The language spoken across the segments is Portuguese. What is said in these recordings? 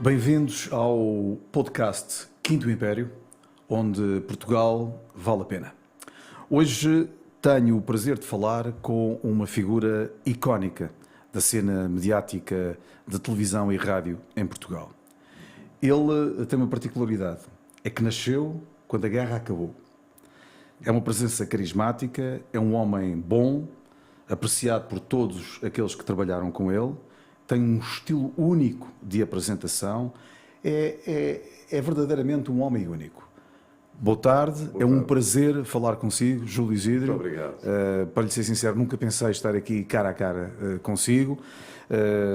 Bem-vindos ao podcast Quinto Império, onde Portugal vale a pena. Hoje tenho o prazer de falar com uma figura icónica da cena mediática de televisão e rádio em Portugal. Ele tem uma particularidade, é que nasceu quando a guerra acabou. É uma presença carismática, é um homem bom, apreciado por todos aqueles que trabalharam com ele, tem um estilo único de apresentação, é verdadeiramente um homem único. Boa tarde, é um prazer falar consigo, Júlio Isidro. Muito obrigado. Para lhe ser sincero, nunca pensei estar aqui cara a cara consigo.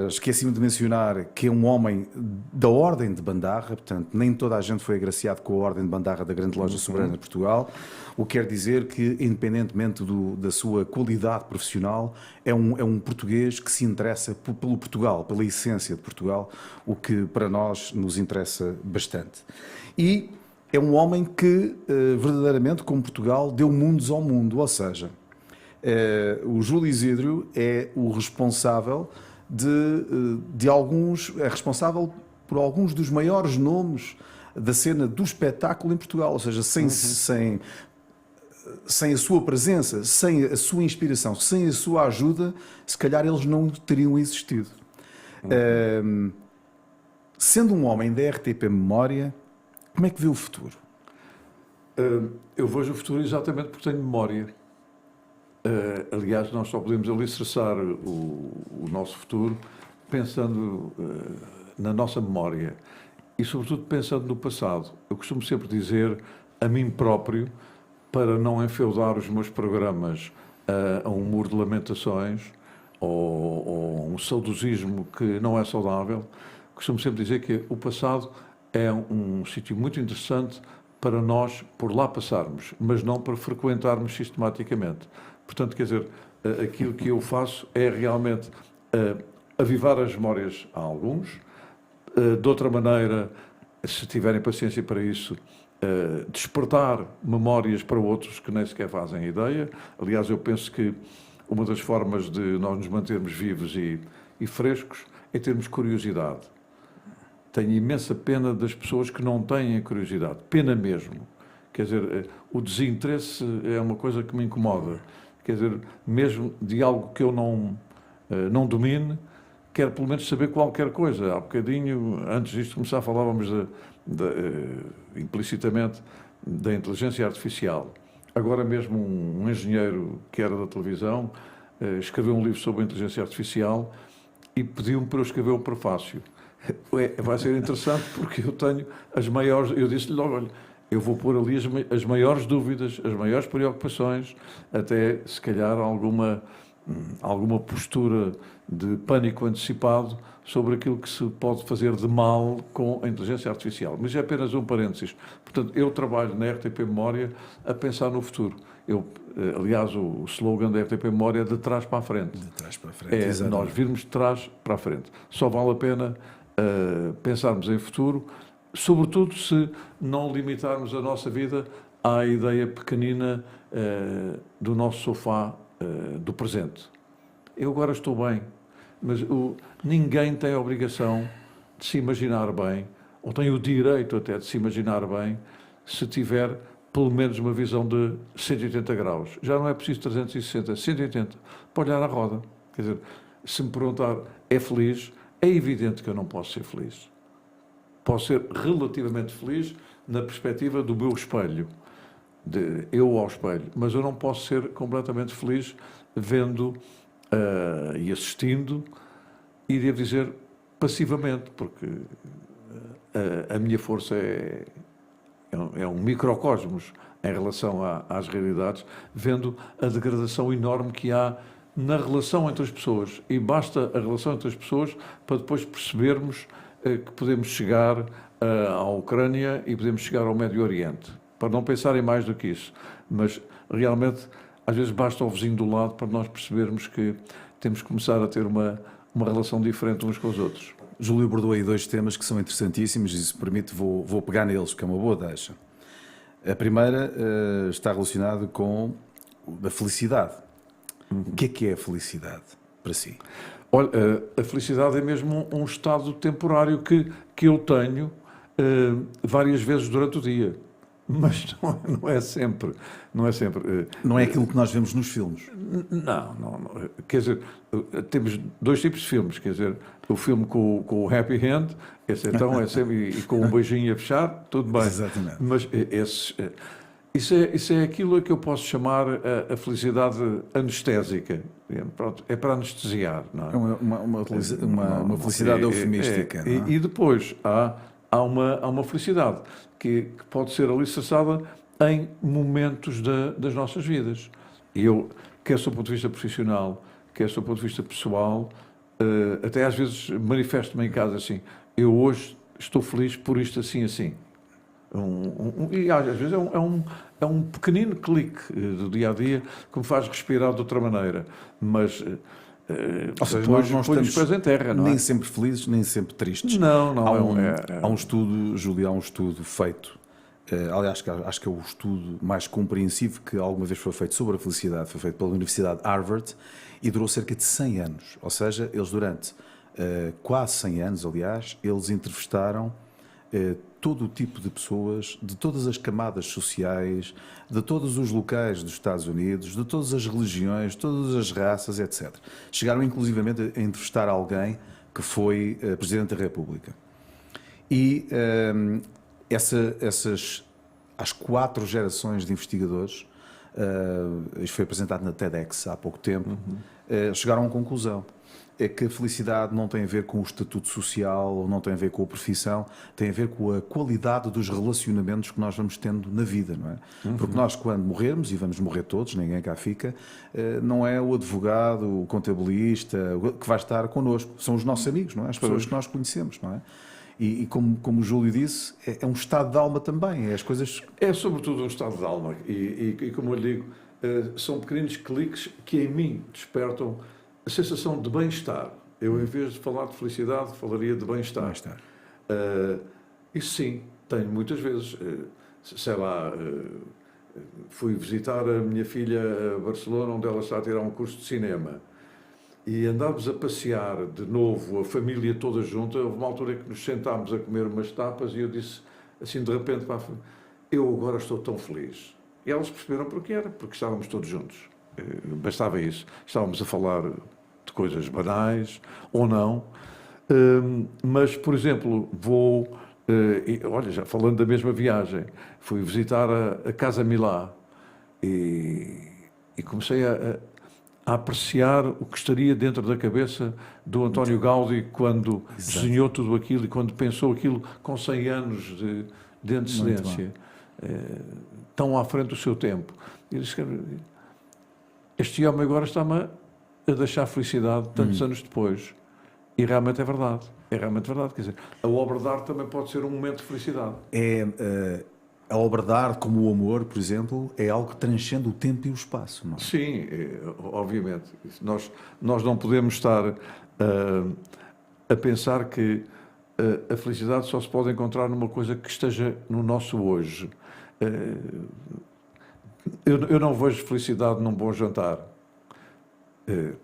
Esqueci-me de mencionar que é um homem da Ordem de Bandarra, portanto, nem toda a gente foi agraciado com a Ordem de Bandarra da Grande Loja Soberana de Portugal, o que quer dizer que, independentemente da sua qualidade profissional, é um português que se interessa pelo Portugal, pela essência de Portugal, o que para nós nos interessa bastante. E é um homem que, verdadeiramente, como Portugal, deu mundos ao mundo, ou seja, o Júlio Isidro é o responsável é responsável por alguns dos maiores nomes da cena do espetáculo em Portugal, ou seja, sem a sua presença, sem a sua inspiração, sem a sua ajuda, se calhar eles não teriam existido. Sendo um homem da RTP Memória, como é que vê o futuro? Eu vejo o futuro exatamente porque tenho memória. Aliás, nós só podemos alicerçar o nosso futuro pensando na nossa memória e, sobretudo, pensando no passado. Eu costumo sempre dizer a mim próprio, para não enfeudar os meus programas a um muro de lamentações ou um saudosismo que não é saudável, costumo sempre dizer que o passado é um sítio muito interessante para nós por lá passarmos, mas não para frequentarmos sistematicamente. Portanto, quer dizer, aquilo que eu faço é realmente avivar as memórias a alguns, de outra maneira, se tiverem paciência para isso, despertar memórias para outros que nem sequer fazem ideia. Aliás, eu penso que uma das formas de nós nos mantermos vivos e frescos é termos curiosidade. Tenho imensa pena das pessoas que não têm curiosidade. Pena mesmo. Quer dizer, o desinteresse é uma coisa que me incomoda. Quer dizer, mesmo de algo que eu não domine, quero pelo menos saber qualquer coisa. Há bocadinho, antes disto começar, falávamos implicitamente da inteligência artificial. Agora mesmo um engenheiro que era da televisão escreveu um livro sobre a inteligência artificial e pediu-me para eu escrever um prefácio. Vai ser interessante porque eu tenho as maiores... Eu disse-lhe logo, olha, eu vou pôr ali as maiores dúvidas, as maiores preocupações, até se calhar alguma postura de pânico antecipado sobre aquilo que se pode fazer de mal com a inteligência artificial. Mas é apenas um parênteses. Portanto, eu trabalho na RTP Memória a pensar no futuro. Aliás, o slogan da RTP Memória é de trás para a frente. De trás para a frente, nós virmos de trás para a frente. Só vale a pena pensarmos em futuro, sobretudo se não limitarmos a nossa vida à ideia pequenina do nosso sofá do presente. Eu agora estou bem, mas ninguém tem a obrigação de se imaginar bem, ou tem o direito até de se imaginar bem, se tiver pelo menos uma visão de 180 graus. Já não é preciso 360, 180, para olhar à roda. Quer dizer, se me perguntar, é feliz? É evidente que eu não posso ser feliz. Posso ser relativamente feliz na perspectiva do meu espelho, de eu ao espelho, mas eu não posso ser completamente feliz vendo e assistindo, e devo dizer passivamente, porque a minha força é um microcosmos em relação às realidades, vendo a degradação enorme que há na relação entre as pessoas. E basta a relação entre as pessoas para depois percebermos que podemos chegar à Ucrânia e podemos chegar ao Médio Oriente. Para não pensarem mais do que isso. Mas, realmente, às vezes basta o vizinho do lado para nós percebermos que temos que começar a ter uma relação diferente uns com os outros. Júlio abordou aí dois temas que são interessantíssimos e, se permite, vou pegar neles, que é uma boa deixa. A primeira está relacionada com a felicidade. O que é a felicidade? para si? Olha, a felicidade é mesmo um estado temporário que eu tenho várias vezes durante o dia. Mas não é sempre. Não é sempre. Não é aquilo que nós vemos nos filmes. Não. Quer dizer, temos dois tipos de filmes. Quer dizer, o filme com o happy end, esse então é sempre, e com um beijinho a fechar, tudo bem. Exatamente. Mas isso é aquilo a que eu posso chamar a felicidade anestésica. Pronto, é para anestesiar, não é? É uma felicidade eufemística. Não é? E depois há uma felicidade que pode ser alicerçada em momentos das nossas vidas. E eu, quer do ponto de vista profissional, quer do ponto de vista pessoal, até às vezes manifesto-me em casa assim, eu hoje estou feliz por isto assim, assim. E às vezes é um pequenino clique do dia-a-dia que me faz respirar de outra maneira. Mas ou seja, depois nós põe os pés em terra, não é? Nem sempre felizes, nem sempre tristes. Não. Há um estudo, Júlio, há um estudo feito, aliás, acho que é o estudo mais compreensivo que alguma vez foi feito sobre a felicidade, foi feito pela Universidade de Harvard e durou cerca de 100 anos. Ou seja, eles durante quase 100 anos, aliás, eles entrevistaram todo o tipo de pessoas, de todas as camadas sociais, de todos os locais dos Estados Unidos, de todas as religiões, todas as raças, etc. Chegaram inclusivamente a entrevistar alguém que foi Presidente da República. E as 4 gerações de investigadores, isto foi apresentado na TEDx há pouco tempo, chegaram a uma conclusão. É que a felicidade não tem a ver com o estatuto social, ou não tem a ver com a profissão, tem a ver com a qualidade dos relacionamentos que nós vamos tendo na vida, não é? Porque nós, quando morrermos, e vamos morrer todos, ninguém cá fica, não é o advogado, o contabilista que vai estar connosco, são os nossos amigos, não é? As pessoas que nós conhecemos, não é? E como o Júlio disse, é um estado de alma também, é as coisas... É sobretudo um estado de alma e como eu lhe digo, são pequeninos cliques que em mim despertam a sensação de bem-estar. Eu, em vez de falar de felicidade, falaria de bem-estar. Isso sim, tenho muitas vezes. Sei lá, fui visitar a minha filha a Barcelona, onde ela está a tirar um curso de cinema. E andámos a passear de novo, a família toda junta. Houve uma altura que nos sentámos a comer umas tapas e eu disse, assim, de repente, pá, eu agora estou tão feliz. E elas perceberam porque era, porque estávamos todos juntos. Bastava isso. Estávamos a falar de coisas banais ou não. Mas, por exemplo, olha, já falando da mesma viagem, fui visitar a Casa Milá e comecei a apreciar o que estaria dentro da cabeça do António Gaudí quando desenhou tudo aquilo e quando pensou aquilo com 100 anos de antecedência. Tão à frente do seu tempo. E disse, este homem agora está-me a deixar felicidade tantos anos depois. E realmente é verdade. É realmente verdade. Quer dizer, a obra de arte também pode ser um momento de felicidade. A obra de arte, como o amor, por exemplo, é algo que transcende o tempo e o espaço, não é? Sim, obviamente. Nós não podemos estar a pensar que a felicidade só se pode encontrar numa coisa que esteja no nosso hoje. Eu não vejo felicidade num bom jantar,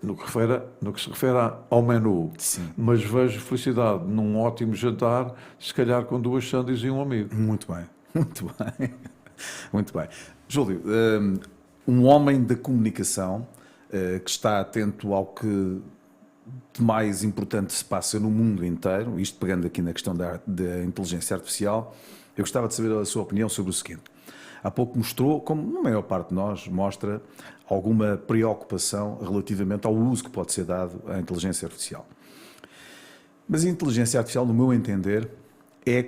no que se refere ao menu. Sim. Mas vejo felicidade num ótimo jantar, se calhar com 2 sandes e um amigo. Muito bem, muito bem. Muito bem. Júlio, um homem da comunicação que está atento ao que de mais importante se passa no mundo inteiro, isto pegando aqui na questão da inteligência artificial, eu gostava de saber a sua opinião sobre o seguinte. Há pouco mostrou, como a maior parte de nós, mostra alguma preocupação relativamente ao uso que pode ser dado à inteligência artificial. Mas a inteligência artificial, no meu entender, é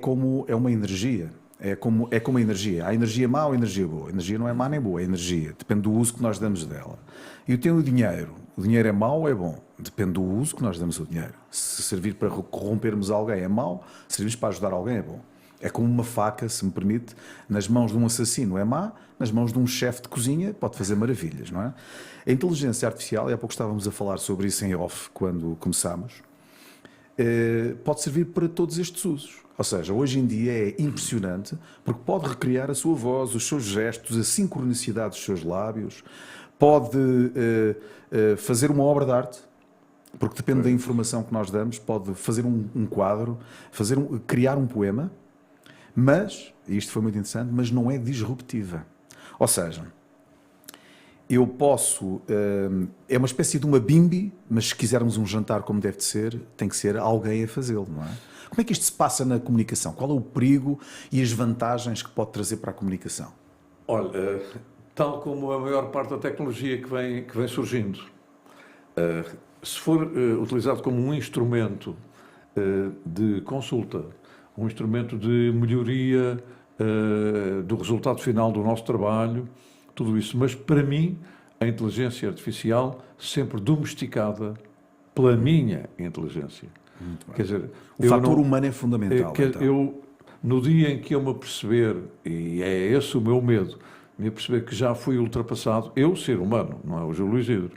uma energia. É como a energia. Há energia má ou energia boa. A energia não é má nem boa, é energia. Depende do uso que nós damos dela. E tem o dinheiro. O dinheiro é mau ou é bom? Depende do uso que nós damos ao dinheiro. Se servir para corrompermos alguém é mau, se servir para ajudar alguém é bom. É como uma faca, se me permite, nas mãos de um assassino é má, nas mãos de um chefe de cozinha pode fazer maravilhas, não é? A inteligência artificial, e há pouco estávamos a falar sobre isso em off, quando começámos, pode servir para todos estes usos. Ou seja, hoje em dia é impressionante, porque pode recriar a sua voz, os seus gestos, a sincronicidade dos seus lábios, pode fazer uma obra de arte, Porque depende da informação que nós damos, pode fazer um quadro, criar um poema, mas, e isto foi muito interessante, mas não é disruptiva. Ou seja, eu posso... é uma espécie de uma bimbi, mas se quisermos um jantar como deve de ser, tem que ser alguém a fazê-lo, não é? Como é que isto se passa na comunicação? Qual é o perigo e as vantagens que pode trazer para a comunicação? Olha, tal como a maior parte da tecnologia que vem surgindo, se for utilizado como um instrumento de consulta, um instrumento de melhoria do resultado final do nosso trabalho, tudo isso. Mas, para mim, a inteligência artificial sempre domesticada pela minha inteligência. Quer dizer, o fator humano é fundamental. Então. No dia em que eu me aperceber, e é esse o meu medo, me aperceber que já fui ultrapassado, eu, ser humano, não é o Júlio Luís Hidro,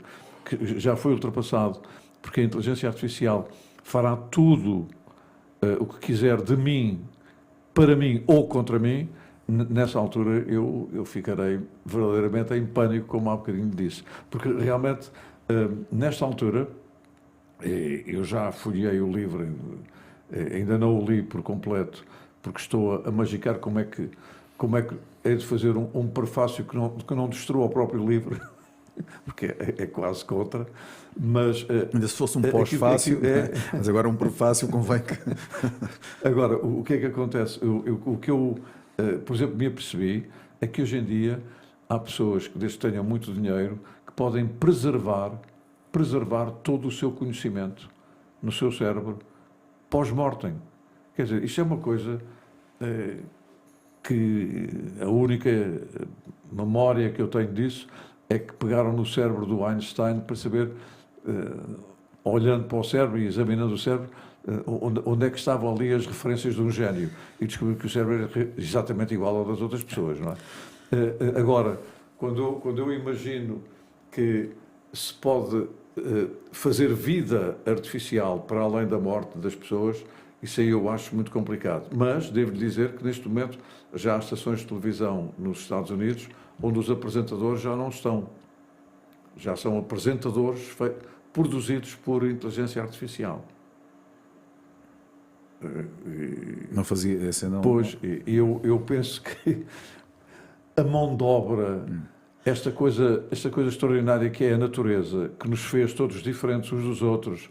que já fui ultrapassado, porque a inteligência artificial fará tudo o que quiser de mim, para mim ou contra mim, nessa altura eu ficarei verdadeiramente em pânico, como há bocadinho disse. Porque realmente, nesta altura, eu já folhei o livro, ainda não o li por completo, porque estou a magicar como é que é de fazer um prefácio que não destrua o próprio livro, porque é quase contra, mas... Ainda se fosse um pós-fácil, mas agora um prefácio convém que... Agora, o que é que acontece? O que eu, por exemplo, me apercebi é que hoje em dia há pessoas que, desde que tenham muito dinheiro, que podem preservar todo o seu conhecimento no seu cérebro pós-mortem. Quer dizer, isto é uma coisa que a única memória que eu tenho disso é que pegaram no cérebro do Einstein para saber, olhando para o cérebro e examinando o cérebro, onde é que estavam ali as referências de um gênio. E descobriram que o cérebro era exatamente igual ao das outras pessoas, não é? Agora, quando eu imagino que se pode fazer vida artificial para além da morte das pessoas, isso aí eu acho muito complicado. Mas devo dizer que neste momento já há estações de televisão nos Estados Unidos onde os apresentadores já não estão. Já são apresentadores produzidos por inteligência artificial. Não fazia essa, não? Pois, eu penso que a mão de obra, esta coisa extraordinária que é a natureza, que nos fez todos diferentes uns dos outros,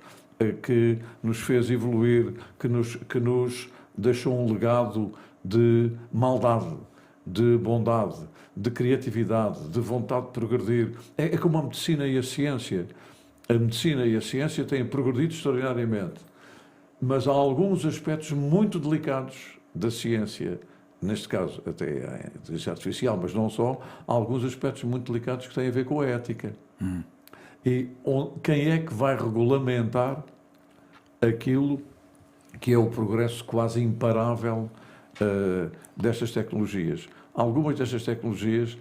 que nos fez evoluir, que nos deixou um legado de maldade, de bondade, de criatividade, de vontade de progredir. É como a medicina e a ciência. A medicina e a ciência têm progredido extraordinariamente, mas há alguns aspectos muito delicados da ciência, neste caso até a inteligência artificial, mas não só, há alguns aspectos muito delicados que têm a ver com a ética. E quem é que vai regulamentar aquilo que é o progresso quase imparável destas tecnologias? Algumas destas tecnologias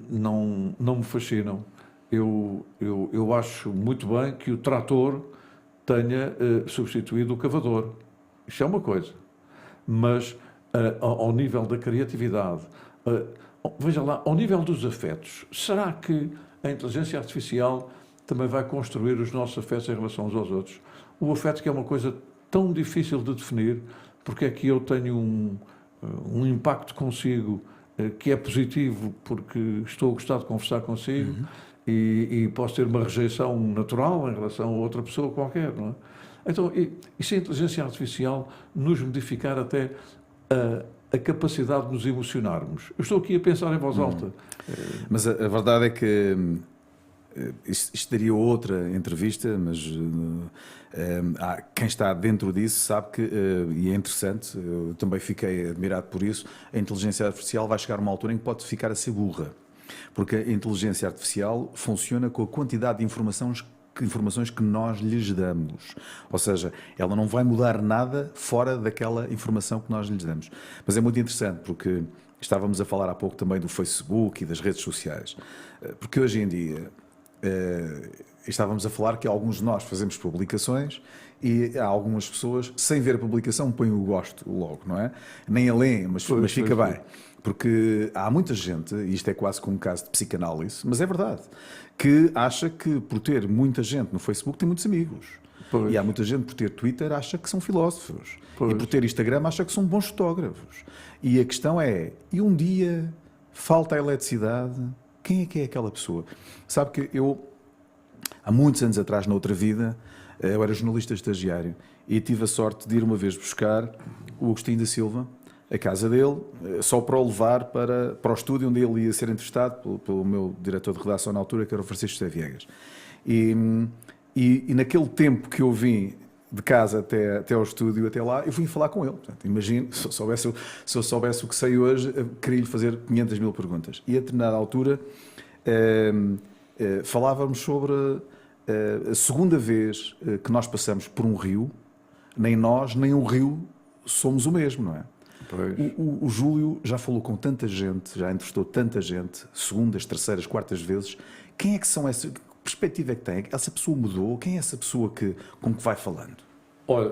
não me fascinam. Eu acho muito bem que o trator tenha substituído o cavador. Isto é uma coisa. Mas ao nível da criatividade, veja lá, ao nível dos afetos, será que a inteligência artificial também vai construir os nossos afetos em relação uns aos outros? O afeto, que é uma coisa tão difícil de definir, porque é que eu tenho um impacto consigo que é positivo porque estou a gostar de conversar consigo, e posso ter uma rejeição natural em relação a outra pessoa qualquer, não é? Então, e se a inteligência artificial nos modificar até a capacidade de nos emocionarmos? Eu estou aqui a pensar em voz alta. Mas a verdade é que isto daria outra entrevista, mas quem está dentro disso sabe que, e é interessante, eu também fiquei admirado por isso, a inteligência artificial vai chegar a uma altura em que pode ficar a ser burra. Porque a inteligência artificial funciona com a quantidade de informações que nós lhes damos. Ou seja, ela não vai mudar nada fora daquela informação que nós lhes damos. Mas é muito interessante porque estávamos a falar há pouco também do Facebook e das redes sociais. Porque hoje em dia estávamos a falar que alguns de nós fazemos publicações e há algumas pessoas, sem ver a publicação, põem o gosto logo, não é? Nem a leem, mas fica bem. Porque há muita gente, e isto é quase como um caso de psicanálise, mas é verdade, que acha que por ter muita gente no Facebook tem muitos amigos. Pois. E há muita gente por ter Twitter acha que são filósofos. Pois. E por ter Instagram acha que são bons fotógrafos. E a questão é, e um dia falta a eletricidade, quem é que é aquela pessoa? Sabe que eu, há muitos anos atrás, na outra vida, eu era jornalista estagiário e tive a sorte de ir uma vez buscar o Agostinho da Silva, a casa dele, só para o levar para o estúdio onde ele ia ser entrevistado pelo meu diretor de redação na altura, que era o Francisco José Viegas. E naquele tempo que eu vim de casa até ao estúdio, até lá, eu vim falar com ele. Portanto, imagino, se eu soubesse o que sei hoje, queria-lhe fazer 500 mil perguntas. E a determinada altura falávamos sobre a segunda vez que nós passamos por um rio, nem nós, nem o rio somos o mesmo, não é? O Júlio já falou com tanta gente, já entrevistou tanta gente, segundas, terceiras, quartas vezes. Quem é que são essas? Que perspectiva é que tem? Essa pessoa mudou? Quem é essa pessoa com que vai falando? Olha,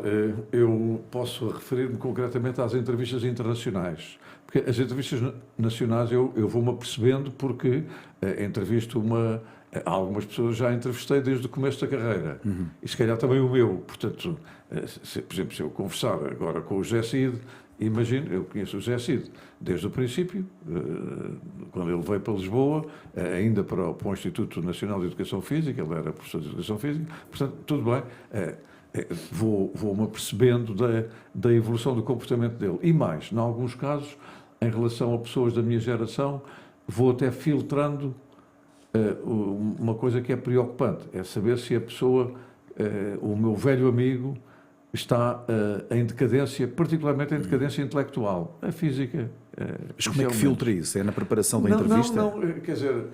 eu posso referir-me concretamente às entrevistas internacionais. Porque as entrevistas nacionais eu vou-me apercebendo porque entrevisto algumas pessoas já entrevistei desde o começo da carreira. Uhum. E se calhar também o meu. Portanto, por exemplo, se eu conversar agora com o José Cid, imagino, eu conheço o José Cid desde o princípio, quando ele veio para Lisboa, ainda para o Instituto Nacional de Educação Física, ele era professor de Educação Física, portanto, tudo bem, vou-me apercebendo da evolução do comportamento dele. E mais, em alguns casos, em relação a pessoas da minha geração, vou até filtrando uma coisa que é preocupante, é saber se a pessoa, o meu velho amigo, está em decadência, particularmente em decadência intelectual. A física... Mas como é que filtra isso? É na preparação da entrevista? Não, quer dizer,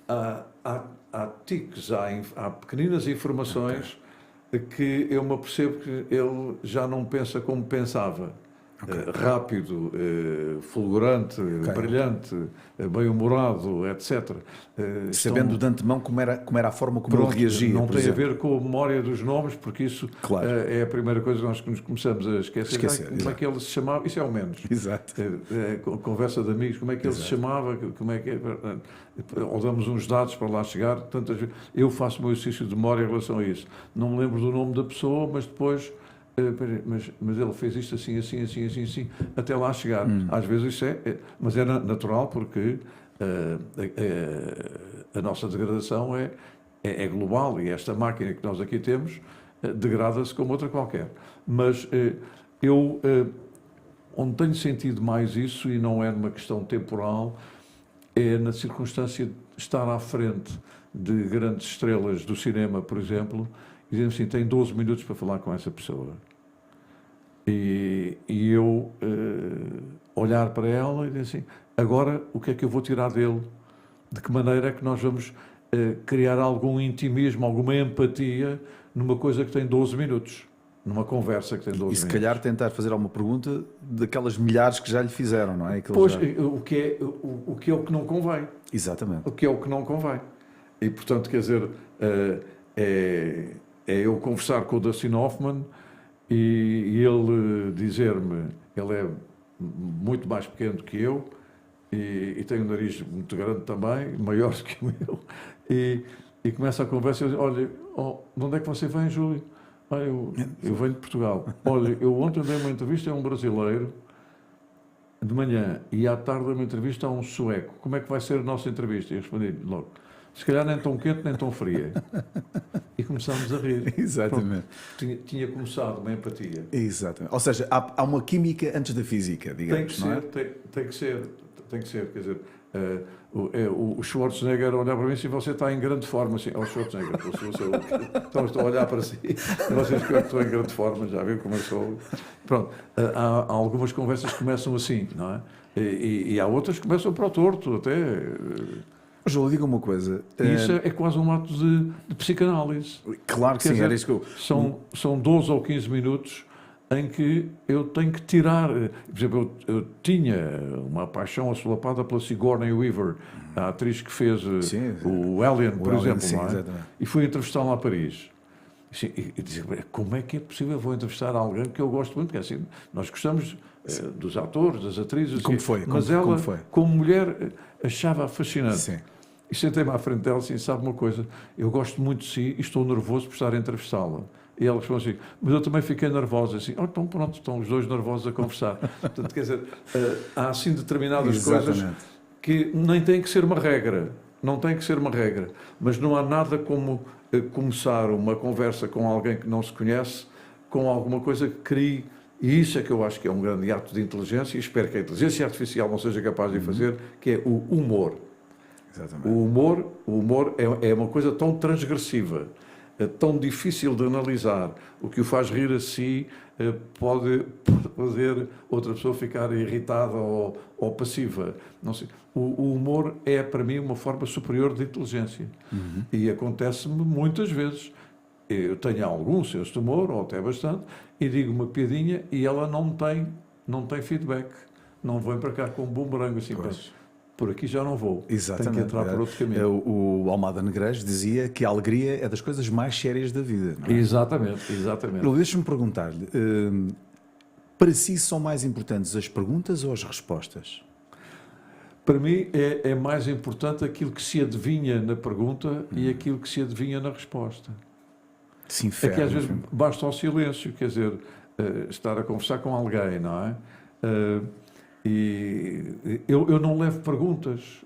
há tiques, há pequeninas informações que eu me apercebo que ele já não pensa como pensava. Rápido, fulgurante, brilhante, bem-humorado, etc. Sabendo de antemão como era a forma como ele reagia. Não tem a ver com a memória dos nomes, porque isso é a primeira coisa que nós nos começamos a esquecer. Como é que ele se chamava? Isso é o menos. Exato. Conversa de amigos, como é que ele se chamava? Como é que ou damos uns dados para lá chegar. Tantas vezes. Eu faço o meu exercício de memória em relação a isso. Não me lembro do nome da pessoa, mas depois... Mas ele fez isto assim, até lá chegar. Às vezes isso mas é natural porque a nossa degradação é global e esta máquina que nós aqui temos degrada-se como outra qualquer. Mas onde tenho sentido mais isso, e não é numa questão temporal, é na circunstância de estar à frente de grandes estrelas do cinema, por exemplo, e dizem assim, tem 12 minutos para falar com essa pessoa. E eu olhar para ela e dizer assim, agora o que é que eu vou tirar dele? De que maneira é que nós vamos criar algum intimismo, alguma empatia numa coisa que tem 12 minutos? Numa conversa que tem 12 minutos. E se calhar tentar fazer alguma pergunta daquelas milhares que já lhe fizeram, não é? Pois, o que é o que não convém. Exatamente. O que é o que não convém. E, portanto, quer dizer... É eu conversar com o Dustin Hoffman e ele dizer-me, ele é muito mais pequeno do que eu e tem um nariz muito grande também, maior do que o meu, e começa a conversa e diz, olha, de onde é que você vem, Júlio? Eu venho de Portugal. Olha, eu ontem dei uma entrevista a um brasileiro de manhã e à tarde dei uma entrevista a um sueco. Como é que vai ser a nossa entrevista? E eu respondi logo, se calhar nem tão quente nem tão fria. E começámos a rir. Exatamente. Pronto, tinha começado uma empatia. Exatamente. Ou seja, há uma química antes da física, digamos, não é? Tem que ser. Quer dizer, o Schwarzenegger olhar para mim e você está em grande forma. Assim, Schwarzenegger, então estou a olhar para si. Vocês que eu estou em grande forma, já viu como eu sou. Pronto, há algumas conversas que começam assim, não é? E há outras que começam para o torto, até... João, diga uma coisa. Isso é quase um ato de psicanálise. Claro que sim, era isso que eu... São 12 ou 15 minutos em que eu tenho que tirar... Por exemplo, eu tinha uma paixão assolapada pela Sigourney Weaver, a atriz que fez o Alien, por exemplo. Sim, não é? Exatamente. E fui entrevistá-la a Paris. E dizia, como é que é possível vou entrevistar alguém que eu gosto muito? Porque assim, nós gostamos dos atores, das atrizes. Como foi? Mas ela, como mulher, achava fascinante. Sim. E sentei-me à frente dela assim, sabe uma coisa, eu gosto muito de si e estou nervoso por estar a entrevistá-la. E ela respondeu assim, mas eu também fiquei nervosa. Assim, então pronto, estão os dois nervosos a conversar. Portanto, quer dizer, há assim determinadas coisas que nem tem que ser uma regra. Não tem que ser uma regra. Mas não há nada como começar uma conversa com alguém que não se conhece, com alguma coisa que crie. E isso é que eu acho que é um grande ato de inteligência, e espero que a inteligência artificial não seja capaz de fazer, que é o humor. Exatamente. O humor é uma coisa tão transgressiva, tão difícil de analisar. O que o faz rir a si pode fazer outra pessoa ficar irritada ou passiva. Não sei. O humor é, para mim, uma forma superior de inteligência. E acontece-me muitas vezes. Eu tenho algum senso de humor, ou até bastante, e digo uma piadinha e ela não tem feedback. Não vem para cá com um bumerangue assim. Por aqui já não vou. Exatamente. Tenho que entrar por outro caminho. O Almada Negreiros dizia que a alegria é das coisas mais sérias da vida. Não é? Exatamente. Deixa-me perguntar-lhe, para si são mais importantes as perguntas ou as respostas? Para mim é mais importante aquilo que se adivinha na pergunta e aquilo que se adivinha na resposta. Sim, É que às vezes basta o silêncio, quer dizer, estar a conversar com alguém, não é? E eu não levo perguntas,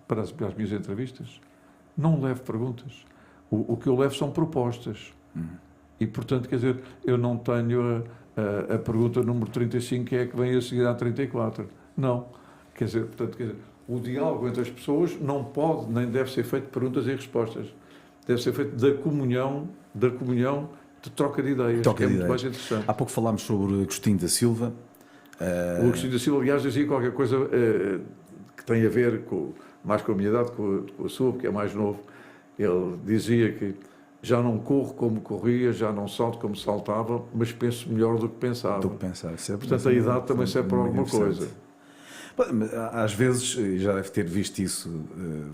para as minhas entrevistas. Não levo perguntas. O que eu levo são propostas. E, portanto, quer dizer, eu não tenho a pergunta número 35, que é a que vem a seguir à 34. Não. Quer dizer, o diálogo entre as pessoas não pode, nem deve ser feito de perguntas e respostas. Deve ser feito da comunhão, de troca de ideias, que é muito mais interessante. Há pouco falámos sobre Agostinho da Silva. O Agostinho da Silva, aliás, dizia qualquer coisa que tem a ver mais com a minha idade, com a sua, porque é mais novo. Ele dizia que já não corro como corria, já não salto como saltava, mas penso melhor do que pensava. Portanto, a idade também serve para alguma coisa. Às vezes, e já deve ter visto isso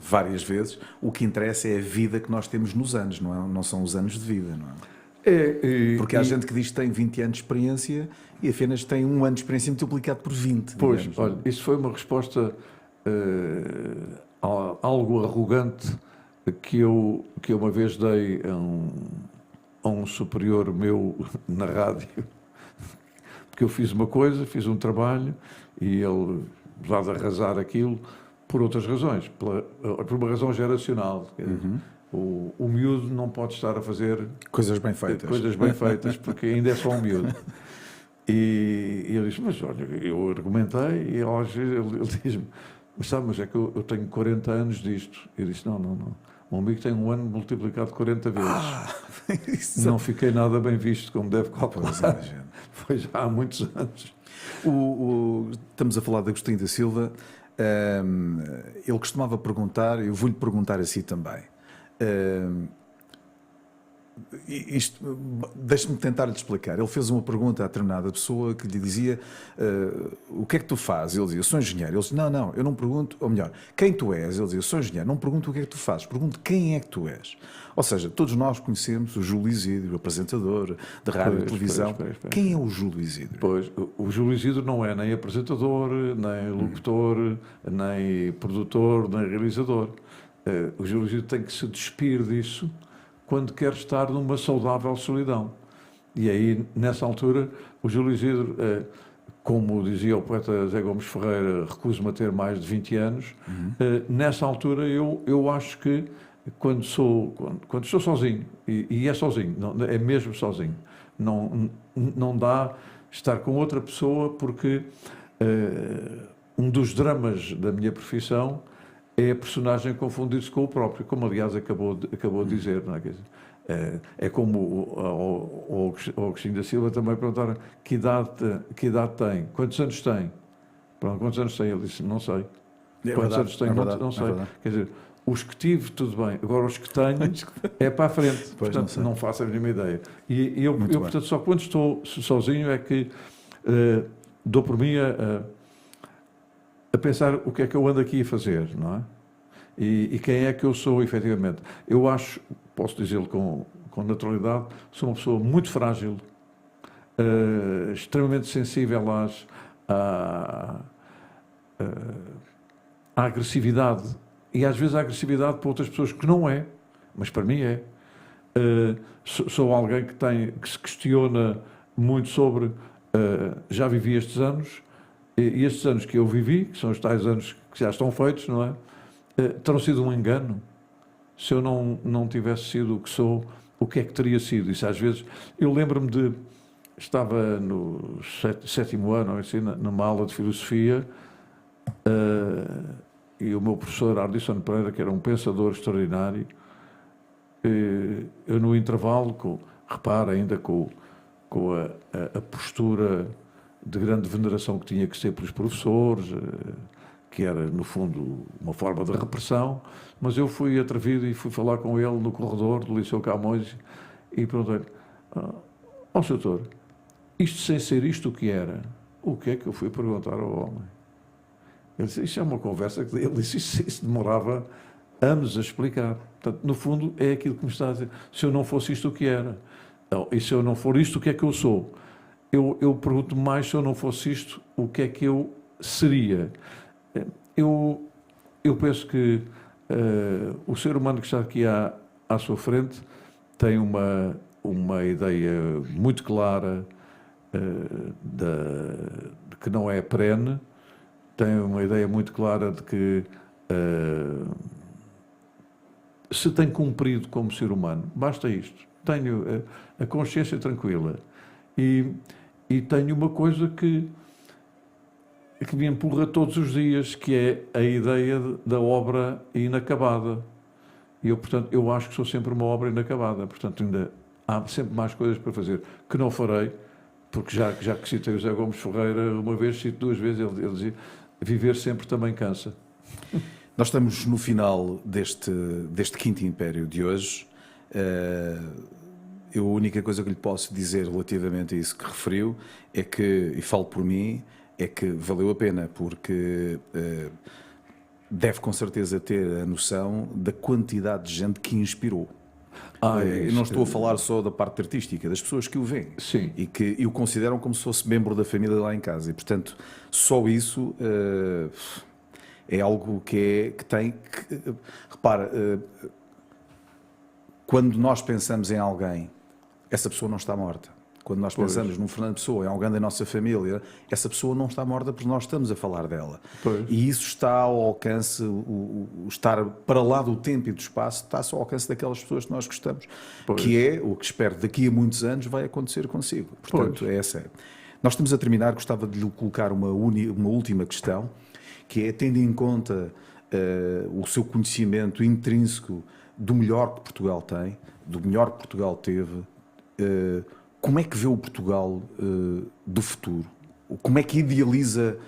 várias vezes, o que interessa é a vida que nós temos nos anos, não são os anos de vida, não é? Porque há gente que diz que tem 20 anos de experiência e apenas tem um ano de experiência multiplicado por 20. Pois, digamos, olha, isso foi uma resposta algo arrogante que eu uma vez dei a um superior meu na rádio, porque eu fiz uma coisa, fiz um trabalho e ele vai arrasar aquilo por outras razões, por uma razão geracional. O miúdo não pode estar a fazer coisas bem feitas, porque ainda é só um miúdo. E ele disse, mas olha, eu argumentei e ele diz-me, mas é que eu tenho 40 anos disto. Eu disse, não. O meu amigo tem um ano multiplicado 40 vezes. Não fiquei nada bem visto, como deve calcular. Foi já há muitos anos. Estamos a falar de Agostinho da Silva. Ele costumava perguntar, eu vou-lhe perguntar a si também. Deixe-me tentar-lhe explicar. Ele fez uma pergunta a determinada pessoa que lhe dizia o que é que tu fazes? Ele dizia, eu sou engenheiro. Ele disse, não, eu não pergunto, ou melhor, quem tu és? Ele dizia, eu sou engenheiro, não pergunto o que é que tu fazes, pergunto quem é que tu és. Ou seja, todos nós conhecemos o Júlio Isidro, apresentador de rádio e televisão. Quem é o Júlio Isidro? Pois, o Júlio Isidro não é nem apresentador, nem locutor, nem produtor, nem realizador. O Júlio Isidro tem que se despir disso quando quer estar numa saudável solidão. E aí, nessa altura, o Júlio Isidro, como dizia o poeta Zé Gomes Ferreira, recuso-me a ter mais de 20 anos, nessa altura eu acho que quando estou sozinho, e é sozinho, é mesmo sozinho, não dá estar com outra pessoa, porque um dos dramas da minha profissão é a personagem confundir-se com o próprio, como aliás acabou de dizer, não é? Quer dizer, é como o Agostinho da Silva também perguntaram que idade tem, quantos anos tem? Pronto, quantos anos tem? Ele disse, não sei. Quantos anos tem? Não sei. Quer dizer, os que tive, tudo bem. Agora, os que tenho, é para a frente. Pois, Portanto, não faço a mínima ideia. E eu Muito bem. portanto, só quando estou sozinho é que dou por mim a pensar o que é que eu ando aqui a fazer, não é? E quem é que eu sou, efetivamente. Eu acho, posso dizê-lo com naturalidade, sou uma pessoa muito frágil, extremamente sensível à agressividade. E às vezes a agressividade para outras pessoas que não é, mas para mim é. Sou alguém que se questiona muito sobre já vivi estes anos, e estes anos que eu vivi, que são os tais anos que já estão feitos, não é? Terão sido um engano. Se eu não tivesse sido o que sou, o que é que teria sido? Isso às vezes, eu lembro-me estava no sétimo ano, assim, numa aula de filosofia, e o meu professor Ardisson Pereira, que era um pensador extraordinário, eu no intervalo, repara ainda com a postura de grande veneração que tinha que ser pelos professores, que era, no fundo, uma forma de repressão, mas eu fui atrevido e fui falar com ele no corredor do Liceu Camões e perguntei-lhe, doutor, isto sem ser isto o que era, o que é que eu fui perguntar ao homem? Ele disse, isto é uma conversa que ele disse, isso demorava anos a explicar. Portanto, no fundo, é aquilo que me está a dizer. Se eu não fosse isto o que era, e se eu não for isto, o que é que eu sou? Eu pergunto mais, se eu não fosse isto, o que é que eu seria? Eu penso que o ser humano que está aqui à sua frente tem uma ideia muito clara de que não é perene, tem uma ideia muito clara de que se tem cumprido como ser humano, basta isto. Tenho a consciência tranquila e tenho uma coisa que me empurra todos os dias, que é a ideia da obra inacabada. E portanto, eu acho que sou sempre uma obra inacabada. Portanto, ainda há sempre mais coisas para fazer, que não farei, porque já que citei o José Gomes Ferreira uma vez, cito duas vezes, ele dizia, viver sempre também cansa. Nós estamos no final deste Quinto Império de hoje. A única coisa que lhe posso dizer relativamente a isso que referiu é que, e falo por mim, é que valeu a pena, porque deve com certeza ter a noção da quantidade de gente que inspirou. Eu não estou a falar só da parte artística, das pessoas que o veem. Sim. E que o consideram como se fosse membro da família lá em casa. E, portanto, só isso é algo que tem... repara, quando nós pensamos em alguém, essa pessoa não está morta. Quando nós pensamos num Fernando Pessoa, em alguém da nossa família, essa pessoa não está morta porque nós estamos a falar dela. Pois. E isso está ao alcance, o estar para lá do tempo e do espaço, está ao alcance daquelas pessoas que nós gostamos. Pois. Que é o que espero daqui a muitos anos vai acontecer consigo. Portanto, é sério. Nós estamos a terminar, gostava de lhe colocar uma última questão, que é, tendo em conta o seu conhecimento intrínseco do melhor que Portugal tem, do melhor que Portugal teve, como é que vê o Portugal do futuro? Como é que idealiza?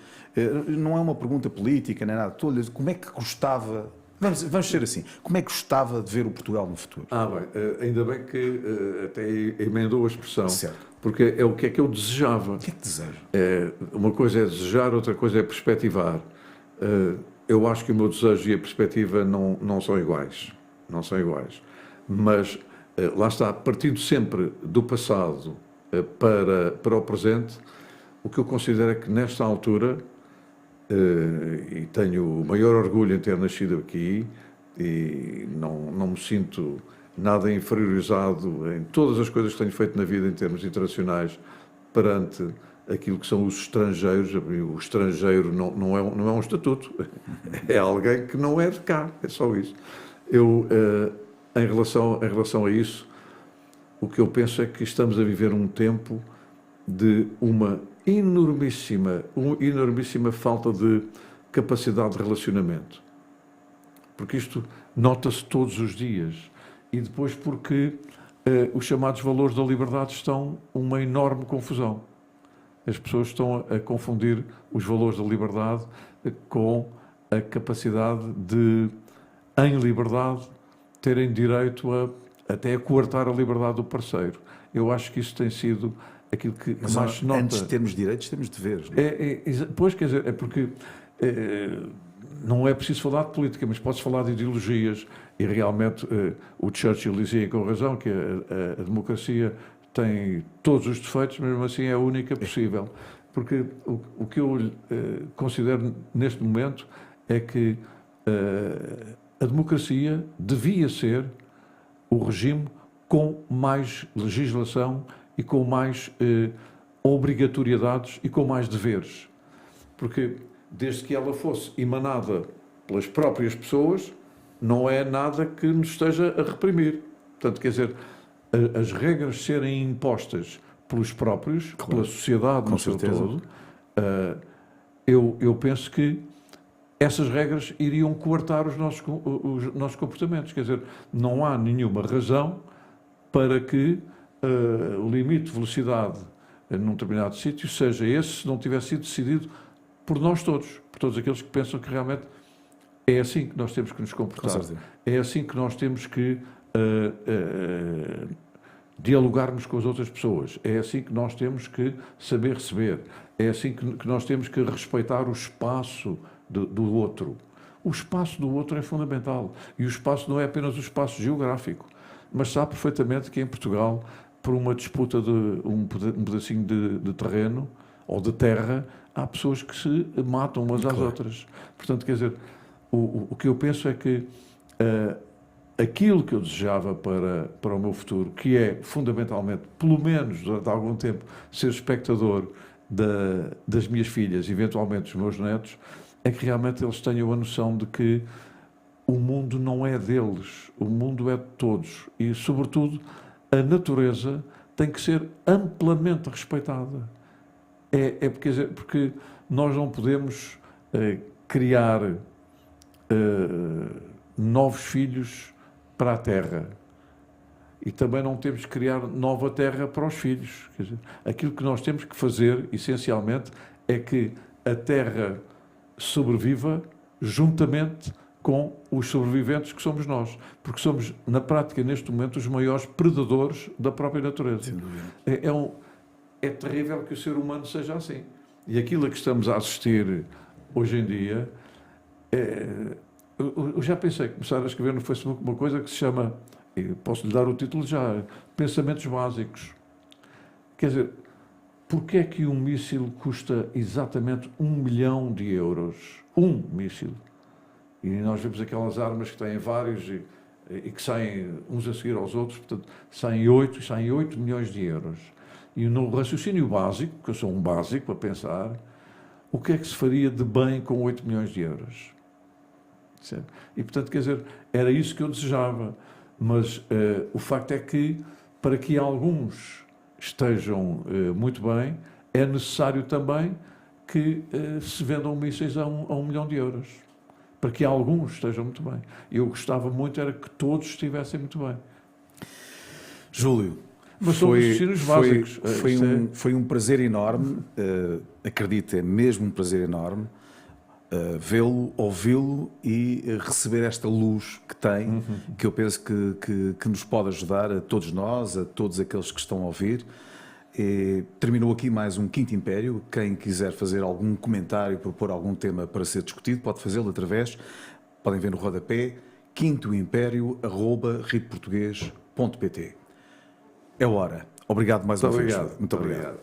Não é uma pergunta política, nem nada. Como é que gostava... Vamos ser assim. Como é que gostava de ver o Portugal no futuro? Bem, ainda bem que até emendou a expressão. Certo. Porque é o que é que eu desejava. O que é que deseja? Uma coisa é desejar, outra coisa é perspectivar. Eu acho que o meu desejo e a perspectiva não são iguais. Não são iguais. Mas... lá está, partindo sempre do passado para o presente, o que eu considero é que nesta altura, e tenho o maior orgulho em ter nascido aqui, e não me sinto nada inferiorizado em todas as coisas que tenho feito na vida em termos internacionais perante aquilo que são os estrangeiros. O estrangeiro não é um estatuto, é alguém que não é de cá, é só isso. Em relação a isso, o que eu penso é que estamos a viver um tempo de uma enormíssima falta de capacidade de relacionamento. Porque isto nota-se todos os dias. E depois porque os chamados valores da liberdade estão uma enorme confusão. As pessoas estão a confundir os valores da liberdade com a capacidade de em liberdade, terem direito até a coartar a liberdade do parceiro. Eu acho que isso tem sido aquilo que Mas mais se nota. antes de termos direitos, temos deveres. Não é? Pois, quer dizer, é porque não é preciso falar de política, mas pode-se falar de ideologias, e realmente o Churchill dizia com razão que a democracia tem todos os defeitos, mas mesmo assim é a única possível. Porque o que eu considero neste momento é que a democracia devia ser o regime com mais legislação e com mais obrigatoriedades e com mais deveres. Porque desde que ela fosse emanada pelas próprias pessoas, não é nada que nos esteja a reprimir. Portanto, quer dizer, as regras serem impostas pelos próprios, Claro, pela sociedade no seu certeza. todo, eu penso que essas regras iriam coartar os nossos comportamentos. Quer dizer, não há nenhuma razão para que o limite de velocidade num determinado sítio seja esse, se não tivesse sido decidido por nós todos, por todos aqueles que pensam que realmente é assim que nós temos que nos comportar. É assim que nós temos que dialogarmos com as outras pessoas. É assim que nós temos que saber receber. É assim que nós temos que respeitar o espaço do outro. O espaço do outro é fundamental. E o espaço não é apenas o espaço geográfico, mas sabe perfeitamente que em Portugal, por uma disputa de um pedacinho de terreno ou de terra, há pessoas que se matam umas às outras. Portanto, quer dizer, o que eu penso é que aquilo que eu desejava para o meu futuro, que é fundamentalmente, pelo menos durante algum tempo, ser espectador das minhas filhas, eventualmente dos meus netos, é que realmente eles tenham a noção de que o mundo não é deles, o mundo é de todos. E, sobretudo, a natureza tem que ser amplamente respeitada. Porque nós não podemos criar novos filhos para a terra. E também não temos que criar nova terra para os filhos. Quer dizer, aquilo que nós temos que fazer, essencialmente, é que a terra sobreviva juntamente com os sobreviventes que somos nós. Porque somos, na prática, neste momento, os maiores predadores da própria natureza. É terrível que o ser humano seja assim. E aquilo a que estamos a assistir hoje em dia, eu já pensei em começar a escrever no Facebook uma coisa que se chama, posso-lhe dar o título já, Pensamentos Básicos. Quer dizer, porquê é que um míssil custa exatamente 1 milhão de euros? Um míssil. E nós vemos aquelas armas que têm vários e que saem uns a seguir aos outros, portanto, saem 8 milhões de euros. E no raciocínio básico, que eu sou um básico a pensar, o que é que se faria de bem com 8 milhões de euros? Certo? E, portanto, quer dizer, era isso que eu desejava. Mas o facto é que, para que alguns estejam muito bem, é necessário também que se vendam mísseis a 1 milhão de euros. Para que alguns estejam muito bem. Eu gostava muito era que todos estivessem muito bem. Júlio, mas são raciocínios básicos. Foi um prazer enorme, acredito, é mesmo um prazer enorme, vê-lo, ouvi-lo e receber esta luz que tem, que eu penso que nos pode ajudar a todos nós, a todos aqueles que estão a ouvir. E terminou aqui mais um Quinto Império. Quem quiser fazer algum comentário, propor algum tema para ser discutido, pode fazê-lo através, podem ver no rodapé, quintoimpério@ritoportugues.pt. É hora. Obrigado mais uma vez. Muito obrigado.